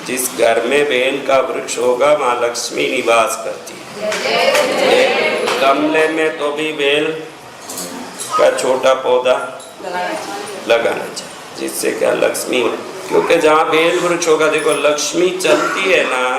जिस घर में बेल का वृक्ष होगा वहाँ लक्ष्मी निवास करती है। गमले में तो भी बेल का छोटा पौधा लगाना चाहिए, जिससे क्या लक्ष्मी हो, क्योंकि जहाँ बेल वृक्ष होगा, देखो लक्ष्मी चलती है ना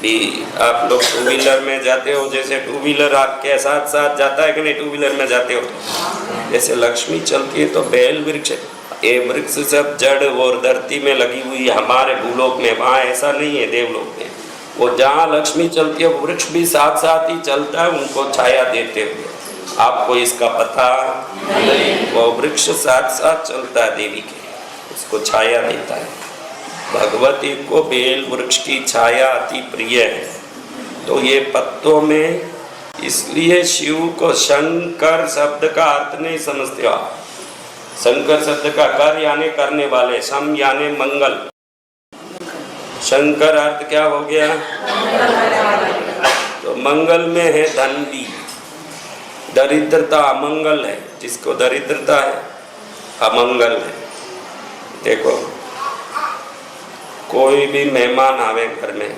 भी। आप लोग टू व्हीलर में जाते हो, जैसे टू व्हीलर आपके साथ साथ जाता है कि नहीं, टू व्हीलर में जाते हो जैसे लक्ष्मी चलती है तो बेल वृक्ष, ये वृक्ष सब जड़ और धरती में लगी हुई है हमारे भूलोक में, वहाँ ऐसा नहीं है देवलोक में। वो जहाँ लक्ष्मी चलती है वो वृक्ष भी साथ साथ ही चलता है, उनको छाया देते हुए। आपको इसका पता नहीं, वो वृक्ष साथ साथ चलता है देवी के, उसको छाया देता है। भगवती को बेल वृक्ष की छाया अति प्रिय है। तो ये पत्तों में, इसलिए शिव को शंकर शब्द का अर्थ नहीं समझते हो आप। शंकर शब्द का कर यानी करने वाले, सम यानी मंगल। शंकर अर्थ क्या हो गया? तो मंगल में है धन भी, दरिद्रता अमंगल है। जिसको दरिद्रता है अमंगल है। देखो कोई भी मेहमान आवे घर में,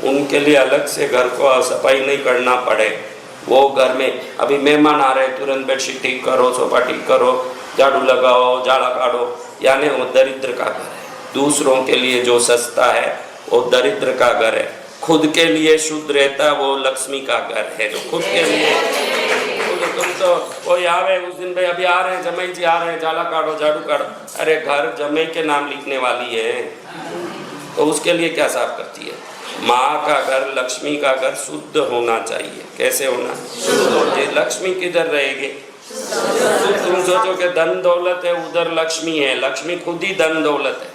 उनके लिए अलग से घर को सफाई नहीं करना पड़े। वो घर में अभी मेहमान आ रहे, तुरंत बेडशीट ठीक करो, सोफा ठीक करो, झाड़ू लगाओ, झाड़ा काटो, यानी वो दरिद्र का घर है। दूसरों के लिए जो सस्ता है वो दरिद्र का घर है। खुद के लिए शुद्ध रहता है वो लक्ष्मी का घर है। जो खुद के लिए, तुम तो कोई आवे उस दिन, भाई अभी आ रहे हैं जमाई जी आ रहे हैं, झाड़ा काटो, झाड़ू काटो, अरे घर जमाई के नाम लिखने वाली है तो उसके लिए क्या साफ करती है? माँ का घर, लक्ष्मी का घर शुद्ध होना चाहिए। कैसे होना? ये लक्ष्मी किधर रहेगी? तुम सोचो कि धन दौलत है, उधर लक्ष्मी है। लक्ष्मी खुद ही धन दौलत है,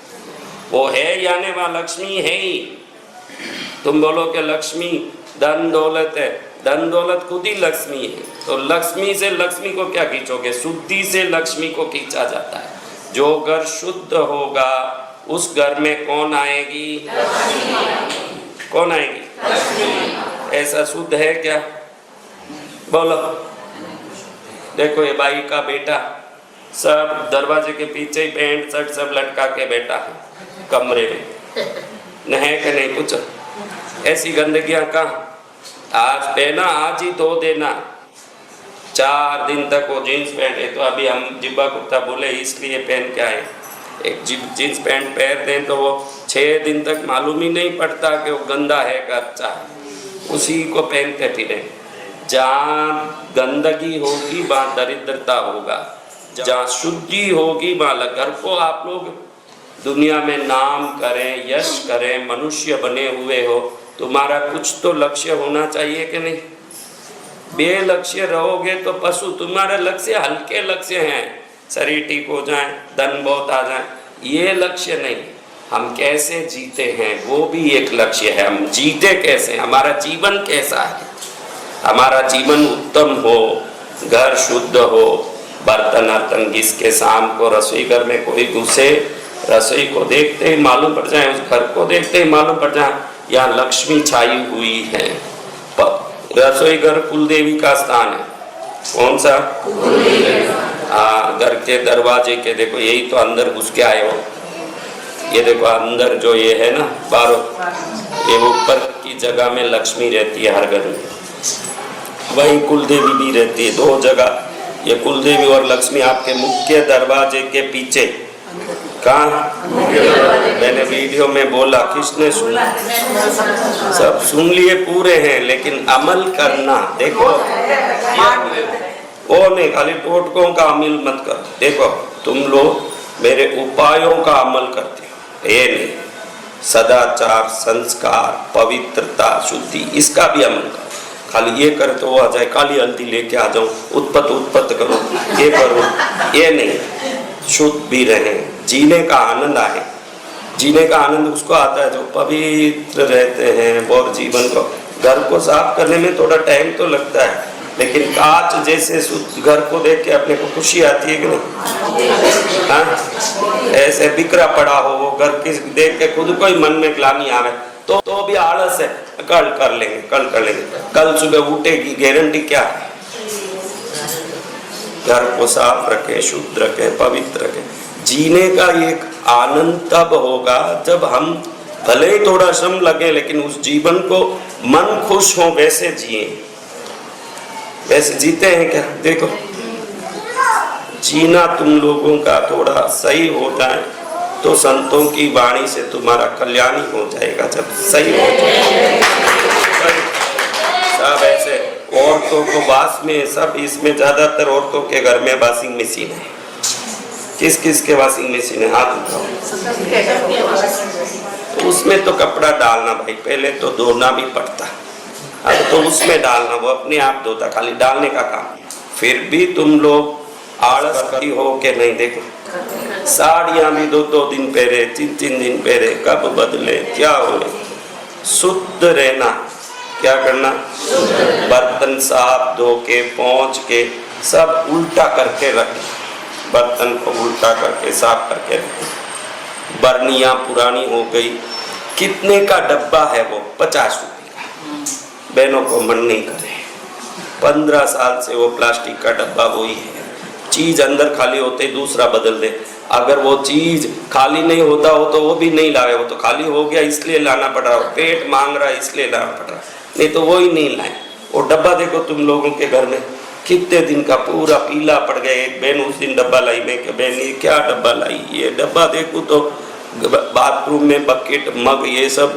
वो है यानी वहाँ लक्ष्मी है ही। तुम बोलो कि लक्ष्मी धन दौलत है, धन दौलत खुद ही लक्ष्मी है। तो लक्ष्मी से लक्ष्मी को क्या खींचोगे? शुद्धि से लक्ष्मी को खींचा जाता है। जो घर शुद्ध होगा उस घर में कौन आएगी? कौन आएगी? ऐसा शुद्ध है क्या? बोलो। देखो ये बाई का बेटा सब दरवाजे के पीछे ही पैंट शर्ट सब लटका के बैठा है कमरे में, नहे के नहीं कुछ। ऐसी गंदगियां कहाँ? आज पहना आज ही धो देना। 4 दिन तक वो जीन्स पैंट है, तो अभी हम जिब्बा कुर्ता बोले इसलिए पहन के आए। एक जीन्स पैंट पहन दें तो वो 6 दिन तक मालूम ही नहीं पड़ता कि वो गंदा है कि अच्छा है, उसी को पहनते फिरे। जहाँ गंदगी होगी वहाँ दरिद्रता होगा, जहाँ शुद्धि होगी वहाँ। घर को आप लोग दुनिया में नाम करें, यश करें, मनुष्य बने हुए हो, तुम्हारा कुछ तो लक्ष्य होना चाहिए कि नहीं? बेलक्ष्य रहोगे तो पशु। तुम्हारे लक्ष्य हल्के लक्ष्य हैं, शरीर ठीक हो जाए, धन बहुत आ जाए, ये लक्ष्य नहीं। हम कैसे जीते हैं वो भी एक लक्ष्य है। हम जीते कैसे, हमारा जीवन कैसा है, हमारा जीवन उत्तम हो, घर शुद्ध हो, बर्तन अर्तन घिस के शाम को रसोई घर में कोई घुसे, रसोई को देखते ही मालूम पड़ जाए, उस घर को देखते ही मालूम पड़ जाए यहाँ लक्ष्मी छाई हुई है। रसोई घर कुलदेवी का स्थान है। कौन सा? हाँ, घर के दरवाजे के देखो, यही तो अंदर घुस के आए हो। ये देखो अंदर जो ये है ना बारो, ये ऊपर की जगह में लक्ष्मी रहती है हर घर में, वही कुलदेवी भी रहती है। 2 जगह ये कुलदेवी और लक्ष्मी आपके मुख्य दरवाजे के पीछे। कहाँ? मैंने वीडियो में बोला, किसने सुना? सब सुन लिए पूरे हैं, लेकिन अमल करना। देखो वो नहीं खाली टोटकों का अमल मत करो। देखो तुम लोग मेरे उपायों का अमल करते हो, ये नहीं। सदाचार, संस्कार, पवित्रता, शुद्धि, इसका भी अमल करो। खाली ये कर तो वो आ जाए, काली हल्दी लेके आ जाऊं, उत्पत्त करो, ये करो, ये नहीं। शुद्ध भी रहे, जीने का आनंद आए। जीने का आनंद उसको आता है जो पवित्र रहते हैं। और जीवन को, घर को साफ करने में थोड़ा टाइम तो लगता है, लेकिन कांच जैसे शुद्ध घर को देख के अपने को खुशी आती है कि नहीं? हाँ, ऐसे बिखरा पड़ा हो वो घर की देख के खुद को ही मन में ग्लानि आवे तो भी आलस है, कल कर लेंगे, कल कर लेंगे। कल सुबह उठेगी, गारंटी क्या है? घर को साफ रखें, शुद्ध रखें, पवित्र रखें। जीने का एक आनंद तब होगा जब हम भले ही थोड़ा श्रम लगे लेकिन उस जीवन को मन खुश हो वैसे जिए। वैसे जीते हैं क्या? देखो, जीना तुम लोगों का थोड़ा सही हो जाए तो संतों की वाणी से तुम्हारा कल्याण ही हो जाएगा। जब सही हो जाए सब ऐसे औरतों को वास में, सब इसमें ज्यादातर औरतों के घर में वॉशिंग मशीन है। किस किस के वॉशिंग मशीन है? हाथ उठाओ। तो उसमें तो कपड़ा डालना भाई, पहले तो धोना भी पड़ता, अब तो उसमें डालना, वो अपने आप धोता, खाली डालने का काम। फिर भी तुम लोग आलस करती हो कि नहीं? देखो, साड़ियां भी 2-2 दिन पहरे, 3-3 दिन पहरे, कब बदले? क्या हो? शुद्ध रहना। क्या करना? बर्तन साफ धो के पोंछ के सब उल्टा करके रखें, बर्तन को उल्टा करके साफ करके रखें। बर्नियां पुरानी हो गई, कितने का डब्बा है वो? 50 रुपए का। बहनों को मन नहीं करे, 15 साल से वो प्लास्टिक का डब्बा वही है। चीज अंदर खाली होते ही दूसरा बदल दे। अगर वो चीज खाली नहीं होता हो तो वो भी नहीं लाए, वो तो खाली हो गया इसलिए लाना पड़ रहा, पेट मांग रहा है इसलिए लाना पड़ रहा, नहीं तो वो ही नहीं लाए। वो डब्बा देखो तुम लोगों के घर में कितने दिन का पूरा पीला पड़ गया। एक बहन उस दिन डब्बा लाई, मैं कि बहन ये क्या डब्बा लाई? ये डब्बा देखो तो बाथरूम में बकेट मग ये सब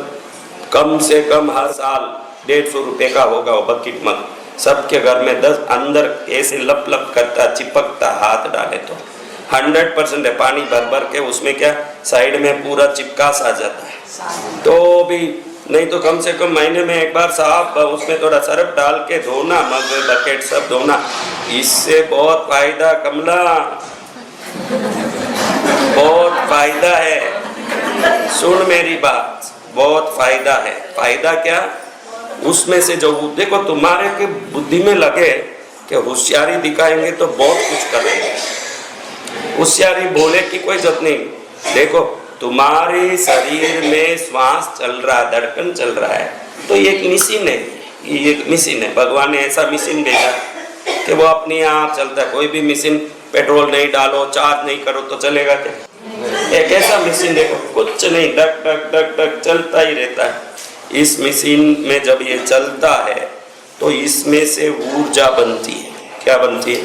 कम से कम हर साल 150 रुपए का होगा वो बकेट मग। सबके घर में 10 अंदर ऐसे लप लप करता चिपकता, हाथ डाले तो 100% है। पानी भर भर के उसमें क्या साइड में पूरा चिपका सा जाता है, तो भी नहीं तो कम से कम महीने में एक बार साफ उसमें थोड़ा सर्फ डाल के धोना, मग बकेट सब धोना। इससे बहुत फायदा कमला, बहुत फायदा है। सुन मेरी बात, बहुत फायदा है। फायदा क्या? उसमें से जो देखो तुम्हारे के बुद्धि में लगे कि होशियारी दिखाएंगे तो बहुत कुछ करेंगे, होशियारी बोले की कोई जरूरत नहीं। देखो तुम्हारे शरीर में श्वास चल रहा, धड़कन चल रहा है, तो ये एक मशीन है, ये एक मशीन है। भगवान ने ऐसा मशीन भेजा कि वो अपने आप चलता है। कोई भी मशीन पेट्रोल नहीं डालो, चार्ज नहीं करो तो चलेगा क्या? एक ऐसा मशीन देखो, कुछ नहीं, डक डक डक डक चलता ही रहता है। इस मशीन में जब ये चलता है तो इसमें से ऊर्जा बनती है। क्या बनती है?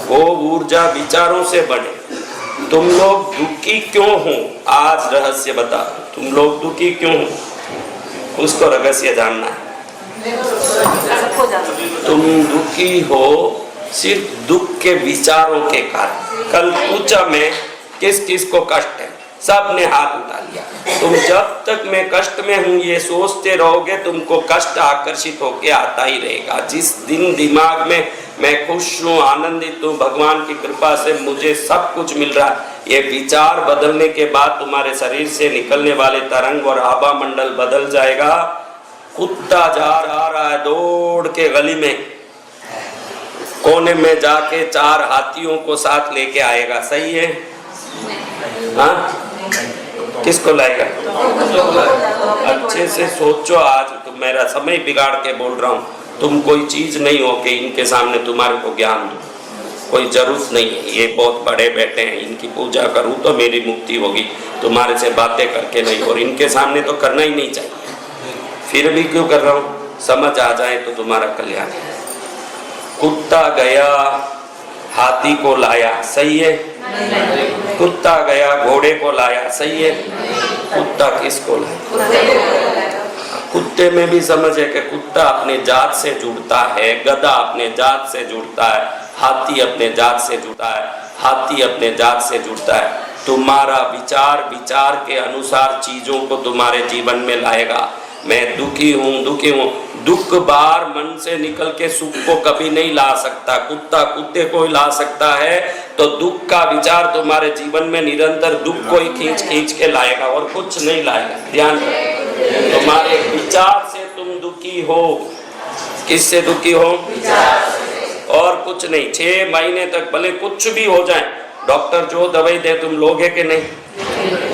वो ऊर्जा विचारों से बने। तुम लोग दुखी क्यों हो? आज रहस्य बता, तुम लोग दुखी क्यों हो? उसको रहस्य जानना है। तुम दुखी हो सिर्फ दुख के विचारों के कारण। कल पूछा मैं किस किस को कष्ट है, सब ने हाथ उठा लिया। तुम जब तक मैं कष्ट में हूँ ये सोचते रहोगे, तुमको कष्ट आकर्षित होके आता ही रहेगा। जिस दिन दिमाग में मैं खुश हूँ, आनंदित हूँ, भगवान की कृपा से मुझे सब कुछ मिल रहा है, ये विचार बदलने के बाद तुम्हारे शरीर से निकलने वाले तरंग और आभा मंडल बदल जाएगा। कुत्ता जा रहा है दौड़ के गली में, कोने में जाके 4 हाथियों को साथ लेके आएगा। सही है? हाँ, किसको लाएगा? अच्छे से सोचो। आज तो मेरा समय बिगाड़ के बोल रहा हूँ, तुम कोई चीज नहीं हो कि इनके सामने तुम्हारे को ज्ञान दो, कोई जरूरत नहीं है। ये बहुत बड़े बैठे हैं, इनकी पूजा करूँ तो मेरी मुक्ति होगी, तुम्हारे से बातें करके नहीं। और इनके सामने तो करना ही नहीं चाहिए, फिर भी क्यों कर रहा हूँ? समझ आ जाए तो तुम्हारा कल्याण है। कुत्ता गया हाथी को लाया, सही है? कुत्ता गया घोड़े को लाया, सही है? कुत्ता किसको लाया? कुत्ते में भी समझ है कि कुत्ता अपने जात से जुड़ता है, गधा अपने जात से जुड़ता है, हाथी अपने जात से जुड़ता है, हाथी अपने जात से जुड़ता है। तुम्हारा विचार विचार के अनुसार चीजों को तुम्हारे जीवन में लाएगा। मैं दुखी हूँ, दुखी हूँ, दुख बार मन से निकल के सुख को कभी नहीं ला सकता। कुत्ता कुत्ते को ही ला सकता है, तो दुख का विचार तुम्हारे जीवन में निरंतर दुख को ही खींच खींच के लाएगा और कुछ नहीं लाएगा। ध्यान रखो, तुम्हारे विचार से तुम दुखी हो। किससे दुखी हो? और कुछ नहीं। 6 महीने तक भले कुछ भी हो जाए, डॉक्टर जो दवाई दे तुम लोगे कि नहीं?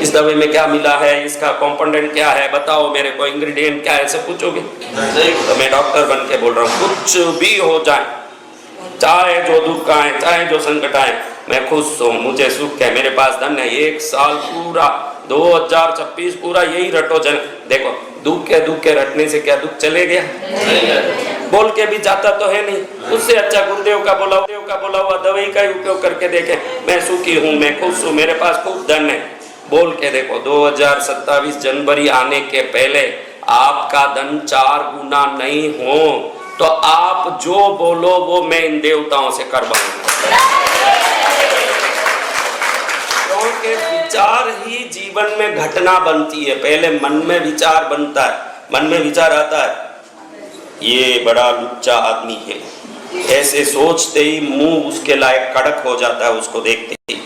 इस दवाई में क्या मिला है, इसका कंपोनेंट क्या है, बताओ मेरे को, इंग्रेडिएंट क्या है, ऐसे पूछोगे? तो मैं डॉक्टर बन के बोल रहा हूँ, कुछ भी हो जाए, चाहे जो दुख आए, चाहे जो संकट आए, मैं खुश हूँ, मुझे सुख है, मेरे पास धन है। 1 साल पूरा 2026 पूरा यही रटो जन। देखो दुख के रटने से क्या दुख चले गया? बोल के भी जाता तो है नहीं। उससे अच्छा गुरुदेव का बोला हुआ दवाई का ही उपयोग करके देखे, मैं सुखी हूँ, मैं खुश हूँ, मेरे पास खूब धन है। बोल के देखो 2027 जनवरी आने के पहले आपका धन 4 गुना नहीं हो तो आप जो बोलो वो मैं इन देवताओं से करवाऊंगा। क्योंकि विचार ही जीवन में घटना बनती है। पहले मन में विचार बनता है, मन में विचार आता है ये बड़ा लुच्चा आदमी है, ऐसे सोचते ही मुंह उसके लायक कड़क हो जाता है। उसको देखते ही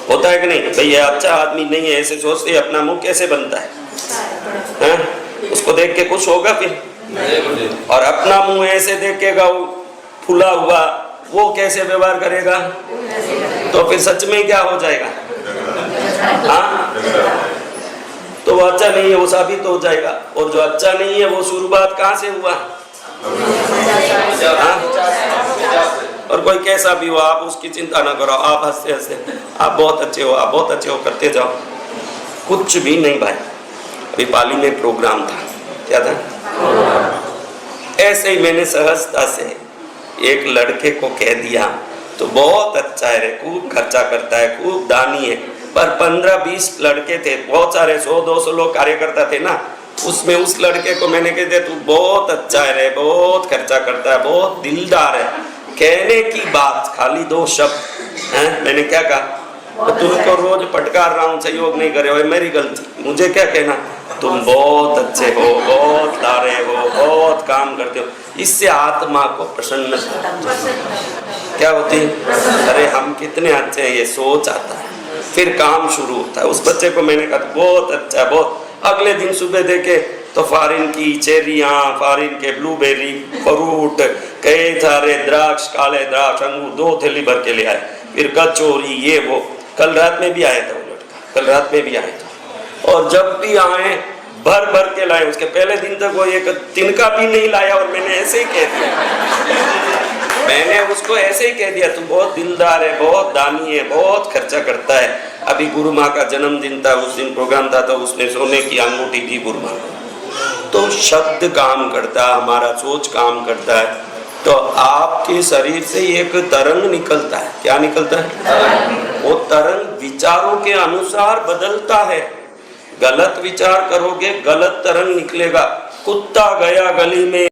होता है कि नहीं भाई, ये अच्छा आदमी नहीं है, ऐसे सोचते ही अपना मुंह कैसे बनता है? उसको देख के कुछ होगा फिर? और अपना मुंह ऐसे देखेगा वो फूला हुआ, वो कैसे व्यवहार करेगा? तो फिर सच में क्या हो जाएगा? हाँ, तो वो अच्छा नहीं है वो साबित हो जाएगा। और जो अच्छा नहीं है वो शुरुआत कहाँ से हुआ? और कोई कैसा भी हो आप उसकी चिंता ना करो, आप हंसते हंसते आप बहुत अच्छे हो, आप बहुत अच्छे हो करते जाओ। कुछ भी नहीं भाई। अभी पाली में प्रोग्राम था, क्या था? ऐसे ही मैंने सहजता से एक लड़के को कह दिया तो बहुत अच्छा है रे, खूब खर्चा करता है, खूब दानी है। पर 15-20 लड़के थे, बहुत सारे 100-200 लोग कार्यकर्ता थे ना, उसमें उस लड़के को मैंने कह दिया तू बहुत अच्छा है रे, बहुत खर्चा करता है, बहुत दिलदार है। कहने की बात खाली 2 शब्द हैं, मैंने क्या कहा? तो तुमको रोज पटकार रहा हूँ, सहयोग नहीं करे हो, मेरी गलती। मुझे क्या कहना? तुम बहुत अच्छे हो, बहुत लारे हो, बहुत काम करते हो। इससे आत्मा को प्रसन्नता क्या होती है? अरे हम कितने अच्छे हैं, ये सोच आता है, फिर काम शुरू होता है। उस बच्चे को मैंने कहा बहुत अच्छा है, बहुत। अगले दिन सुबह देखे तो फॉरेन की चेरियां, फॉरेन के ब्लूबेरी, फ्रूट, कई सारे द्राक्ष, काले द्राक्ष, अंगूर 2 थैली भर के ले आए। फिर कचौरी, ये वो। कल रात में भी आया था वो लड़का, कल रात में भी आया था। और जब भी आए भर भर के लाए। उसके पहले दिन तक वो एक तिनका भी नहीं लाया और मैंने ऐसे ही कह दिया, मैंने उसको ऐसे ही कह दिया तू बहुत दिलदार है, बहुत दानी है, बहुत खर्चा करता है। अभी गुरु माँ का जन्मदिन था, उस दिन प्रोग्राम था, तो उसने सोने की अंगूठी दी गुरु माँ को। तो शब्द काम करता है, हमारा सोच काम करता है। तो आपके शरीर से एक तरंग निकलता है। क्या निकलता है? वो तरंग विचारों के अनुसार बदलता है। गलत विचार करोगे गलत तरंग निकलेगा। कुत्ता गया गली में